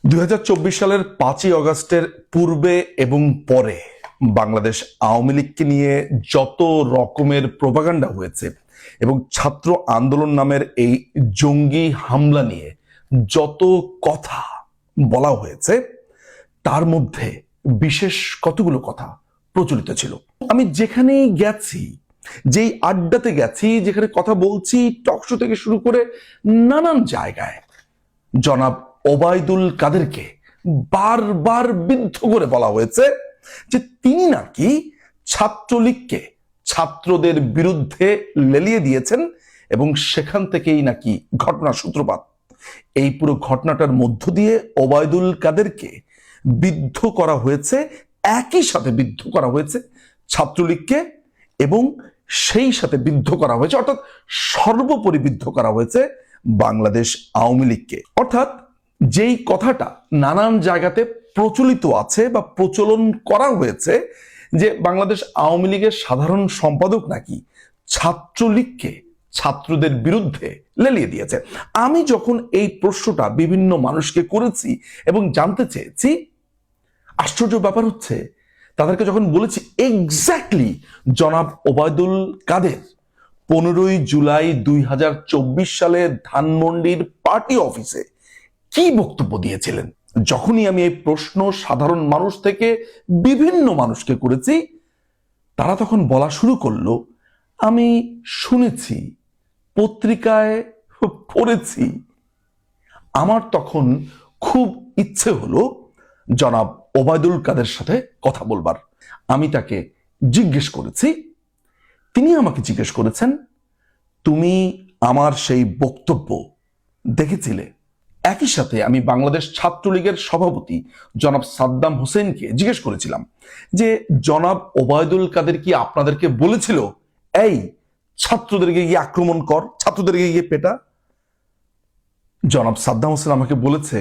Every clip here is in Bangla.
2024 সালের 5ই অগস্টের পূর্বে এবং পরে বাংলাদেশ আওয়ামী লীগকে নিয়ে যত রকমের প্রোপাগান্ডা হয়েছে এবং ছাত্র আন্দোলন নামের এই জঙ্গি হামলা নিয়ে যত কথা বলা হয়েছে তার মধ্যে বিশেষ কতগুলো কথা প্রচলিত ছিল। আমি যেখানেই গেছি, যেই আড্ডাতে গেছি, যেখানে কথা বলছি, টকশো থেকে শুরু করে নানান জায়গায় জনাব ওবায়দুল কাদেরকে বারবার বিদ্ধ করে বলা হয়েছে যে তিনি নাকি ছাত্রলীগকে ছাত্রদের বিরুদ্ধে লেলিয়ে দিয়েছেন এবং সেখান থেকেই নাকি ঘটনার সূত্রপাত। এই পুরো ঘটনাটার মধ্য দিয়ে ওবায়দুল কাদেরকে বিদ্ধ করা হয়েছে, একই সাথে বিদ্ধ করা হয়েছে ছাত্রলীগকে এবং সেই সাথে বিদ্ধ করা হয়েছে, অর্থাৎ সর্বোপরি বিদ্ধ করা হয়েছে বাংলাদেশ আওয়ামী লীগকে। অর্থাৎ যেই কথাটা নানান জায়গাতে প্রচলিত আছে বা প্রচলন করা হয়েছে যে বাংলাদেশ আওয়ামী লীগের সাধারণ সম্পাদক নাকি ছাত্রলীগকে ছাত্রদের বিরুদ্ধে লেলিয়ে দিয়েছে। আমি যখন এই প্রশ্নটা বিভিন্ন মানুষকে করেছি এবং জানতে চেয়েছি, আশ্চর্য ব্যাপার হচ্ছে তাদেরকে যখন বলেছি এক্স্যাক্টলি জনাব ওবায়দুল কাদের 15ই জুলাই 2024 সালে ধানমন্ডির পার্টি অফিসে কি বক্তব্য দিয়েছিলেন, যখনই আমি এই প্রশ্ন সাধারণ মানুষ থেকে বিভিন্ন মানুষকে করেছি, তারা তখন বলা শুরু করলো আমি শুনেছি, পত্রিকায় পড়েছি। আমার তখন খুব ইচ্ছে হলো জনাব ওবায়দুল কাদের সাথে কথা বলবার। আমি তাকে জিজ্ঞেস করেছি, তিনি আমাকে জিজ্ঞেস করেছেন তুমি আমার সেই বক্তব্য দেখেছিলে? একই সাথে আমি বাংলাদেশ ছাত্রলীগের সভাপতি জনাব সাদ্দাম হোসেনকে জিজ্ঞেস করেছিলাম যে জনাব ওবায়দুল কাদের কি আপনাদেরকে বলেছিল এই ছাত্রদেরকে গিয়ে আক্রমণ কর, ছাত্রদেরকে গিয়ে পেটা? জনাব সাদ্দাম হোসেন আমাকে বলেছে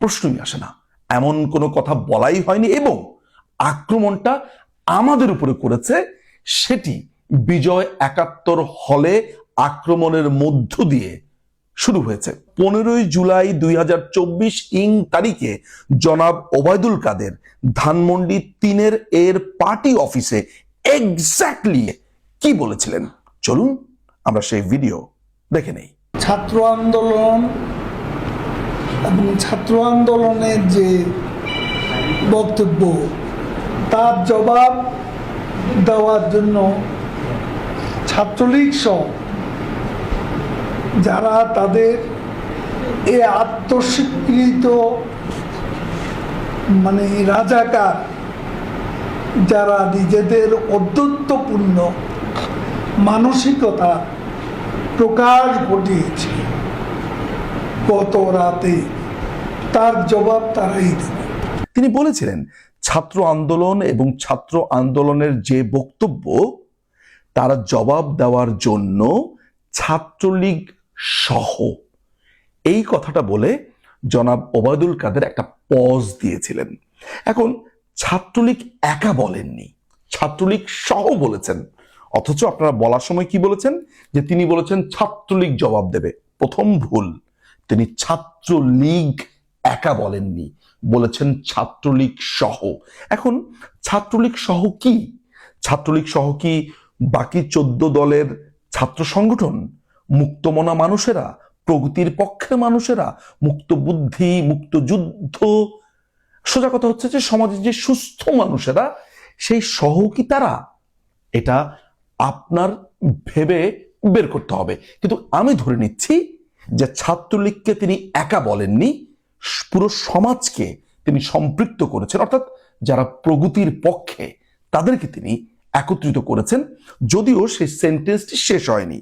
প্রশ্নই আসে না, এমন কোনো কথা বলাই হয়নি এবং আক্রমণটা আমাদের উপরে করেছে সেটি বিজয় 71 হলে আক্রমণের মধ্য দিয়ে শুরু হয়েছে। 15ই জুলাই 2024 তারিখে জনাব ওবায়দুল কাদের ধানমন্ডি 3 এর পার্টি অফিসে এক্স্যাক্টলি কি বলেছিলেন, চলুন আমরা সেই ভিডিও দেখে নেই। ছাত্র আন্দোলন এবং ছাত্র আন্দোলনের যে বক্তব্য তার জবাব দেওয়ার জন্য ছাত্রলীগ সহ যারা তাদের এ আত্মস্বীকৃত রাজাকার, যারা নিজেদের অদ্যত্বপূর্ণ মানসিকতা প্রকাশ ঘটিয়েছে গত রাতে, তার জবাব তারাই দেবে। তিনি বলেছিলেন ছাত্র আন্দোলন এবং ছাত্র আন্দোলনের যে বক্তব্য তারা জবাব দেওয়ার জন্য ছাত্রলীগ সহ, এই কথাটা বলে জনাব ওবায়দুল কাদের একটা পজ দিয়েছিলেন। এখন ছাত্রলীগ একা বলেননি, ছাত্রলীগ সহ বলেছেন, অথচ আপনারা বলার সময় কি বলেছেন যে তিনি বলেছেন ছাত্রলীগ জবাব দেবে। প্রথম ভুল, তিনি ছাত্রলীগ একা বলেননি, বলেছেন ছাত্রলীগ সহ। এখন ছাত্রলীগ সহ কি? ছাত্রলীগ সহ কি বাকি 14 দলের ছাত্র সংগঠন, মুক্তমনা মানুষেরা, প্রগতির পক্ষের মানুষেরা, মুক্ত বুদ্ধি, মুক্ত যুদ্ধ, সোজা কথা হচ্ছে যে সমাজের যে সুস্থ মানুষেরা, সেই সহ কি তারা? এটা আপনার ভেবে বের করতে হবে। কিন্তু আমি ধরে নিচ্ছি যে ছাত্রলীগকে তিনি একা বলেননি, পুরো সমাজকে তিনি সম্পৃক্ত করেছেন, অর্থাৎ যারা প্রগতির পক্ষে তাদেরকে তিনি একত্রিত করেছেন। যদিও সেই সেন্টেন্সটি শেষ হয়নি,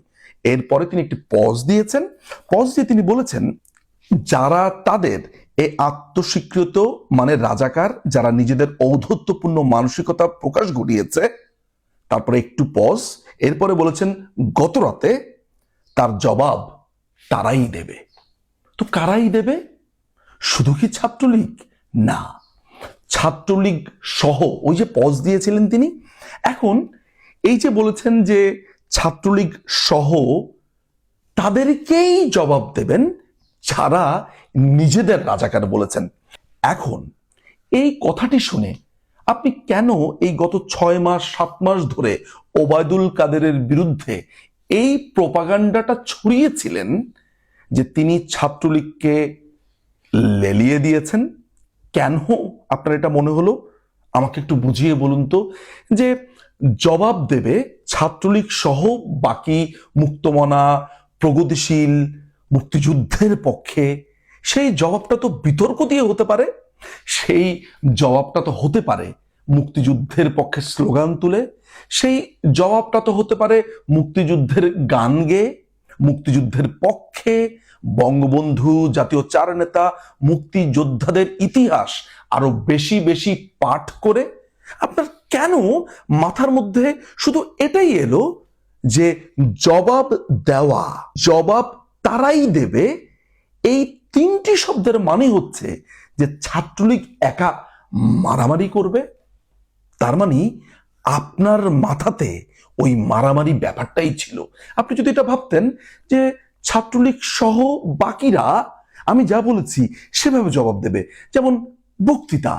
এরপরে তিনি একটি পজ দিয়েছেন। পজ দিয়ে তিনি বলেছেন যারা তাদের এই আত্মস্বীকৃত রাজাকার, যারা নিজেদের ঔদ্ধত্যপূর্ণ মানসিকতা প্রকাশ ঘটিয়েছে, তারপরে একটু পজ, এরপরে বলেছেন গত রাতে তার জবাব তারাই দেবে। তো কারাই দেবে? শুধু কি ছাত্রলীগ? না, ছাত্রলীগ সহ, ওই যে পজ দিয়েছিলেন তিনি। এখন এই যে বলেছেন যে ছাত্রলীগ সহ তাদেরকেই জবাব দেবেন যারা নিজেদের রাজাকার বলেছেন। এখন এই কথাটি শুনে আপনি কেন এই গত 6 মাস 7 মাস ধরে ওবায়দুল কাদেরের বিরুদ্ধে এই প্রোপাগান্ডাটা ছড়িয়েছিলেন যে তিনি ছাত্রলীগকে লেলিয়ে দিয়েছেন? কেন আপনার এটা মনে হলো? আমাকে একটু বুঝিয়ে বলুন তো। যে জবাব দেবে ছাত্রলীগ সহ বাকি মুক্তমনা, প্রগতিশীল, মুক্তিযুদ্ধের পক্ষে, সেই জবাবটা তো বিতর্ক দিয়ে হতে পারে, সেই জবাবটা তো হতে পারে মুক্তিযুদ্ধের পক্ষে স্লোগান তুলে, সেই জবাবটা তো হতে পারে মুক্তিযুদ্ধের গান গেয়ে, মুক্তিযুদ্ধের পক্ষে বঙ্গবন্ধু, জাতীয় চার নেতা, মুক্তিযোদ্ধাদের ইতিহাস আরো বেশি বেশি পাঠ করে। আপনার কেন মাথার মধ্যে শুধু এটাই এলো যে জবাব দেওয়া, জবাব তারাই দেবে, এই 3টি শব্দের মানে হচ্ছে যে ছাত্রলীগ একা মারামারি করবে? তার মানে আপনার মাথাতে ওই মারামারি ব্যাপারটাই ছিল। আপনি যদি এটা ভাবতেন যে ছাত্রলীগ সহ বাকিরা আমি যা বলেছি সেভাবে জবাব দেবে, যেমন বক্তৃতা,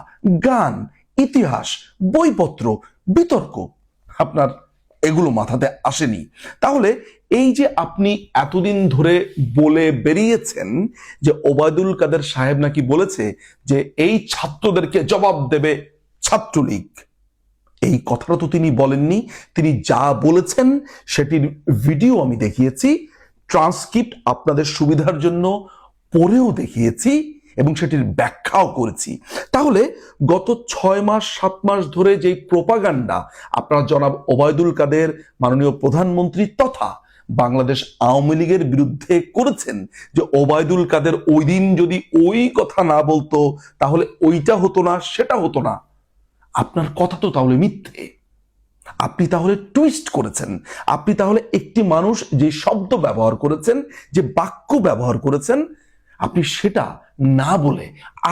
গান, ইতিহাস, বইপত্র, বিতর্ক, আপনার এগুলো মাথাতে আসেনি। তাহলে এই যে আপনি এতদিন ধরে বলে বেরিয়েছেন যে ওবায়দুল কাদের সাহেব নাকি বলেছে যে এই ছাত্রদেরকে জবাব দেবে ছাত্রলীগ, এই কথাটা তো তিনি বলেননি। তিনি যা বলেছেন সেটির ভিডিও আমি দেখিয়েছি, ট্রান্সক্রিপ্ট আপনাদের সুবিধার জন্য পড়েও দেখিয়েছি এবং সেটির ব্যাখ্যাও করেছি। তাহলে গত 6 মাস 7 মাস ধরে যেই প্রোপাগান্ডা আপনারা জনাব ওবায়দুল কাদের, মাননীয় প্রধানমন্ত্রী তথা বাংলাদেশ আওয়ামী লীগের বিরুদ্ধে করেছেন, যে ওবায়দুল কাদের ওই দিন যদি ওই কথা না বলতো তাহলে ওইটা হতো না, সেটা হতো না, আপনার কথা তো তাহলে মিথ্যে। আপনি তাহলে টুইস্ট করেছেন। আপনি তাহলে একটি মানুষ যে শব্দ ব্যবহার করেছেন, যে বাক্য ব্যবহার করেছেন, আপনি সেটা না বলে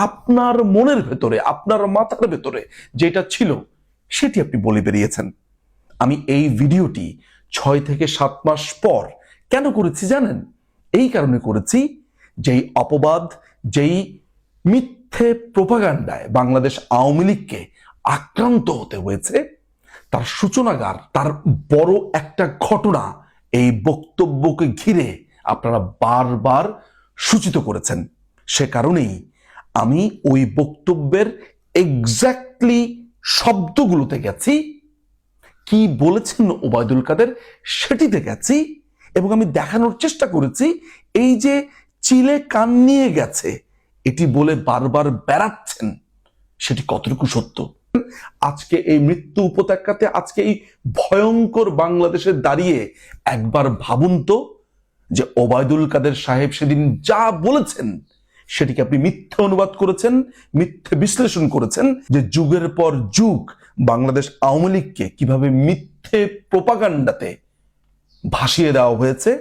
আপনার মনের ভেতরে, আপনার মাথার ভেতরে যেটা ছিল সেটি আপনি বলে বেরিয়েছেন। আমি এই ভিডিওটি 6 থেকে 7 মাস পর কেন করেছি জানেন? এই কারণে করেছি, যেই অপবাদ, যেই মিথ্যে প্রোপাগান্ডায় বাংলাদেশ আওয়ামী লীগকে আক্রান্ত হতে হয়েছে, তার সূচনাগার, তার বড় একটা ঘটনা এই বক্তব্যকে ঘিরে আপনারা বারবার সূচিত করেছেন। সে কারণেই আমি ওই বক্তব্যের এক্স্যাক্টলি শব্দগুলোতে গেছি, কি বলেছেন ওবায়দুল কাদের সেটিতে গেছি, এবং আমি দেখানোর চেষ্টা করেছি এই যে চিলে কান নিয়ে গেছে এটি বলে বারবার বেড়াচ্ছেন সেটি কতটুকু সত্য। আজকে এই মৃত্যু উপত্যকাতে, আজকে এই ভয়ঙ্কর বাংলাদেশে দাঁড়িয়ে একবার ভাবুন তো যে ওবায়দুল কাদের সাহেব সেদিন যা বলেছেন সেটিকে আপনি মিথ্যে অনুবাদ করেছেন, মিথ্যে বিশ্লেষণ করেছেন, যে যুগের পর যুগ বাংলাদেশ আওয়ামী লীগকে কিভাবে মিথ্যে প্রোপাগান্ডাতে ভাসিয়ে দেওয়া হয়েছে,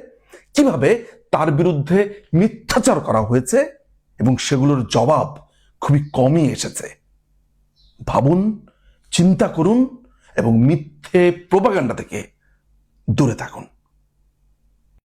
কিভাবে তার বিরুদ্ধে মিথ্যাচার করা হয়েছে, এবং সেগুলোর জবাব খুবই কমই এসেছে। ভাবুন, চিন্তা করুন এবং মিথ্যে প্রোপাগান্ডা থেকে দূরে থাকুন।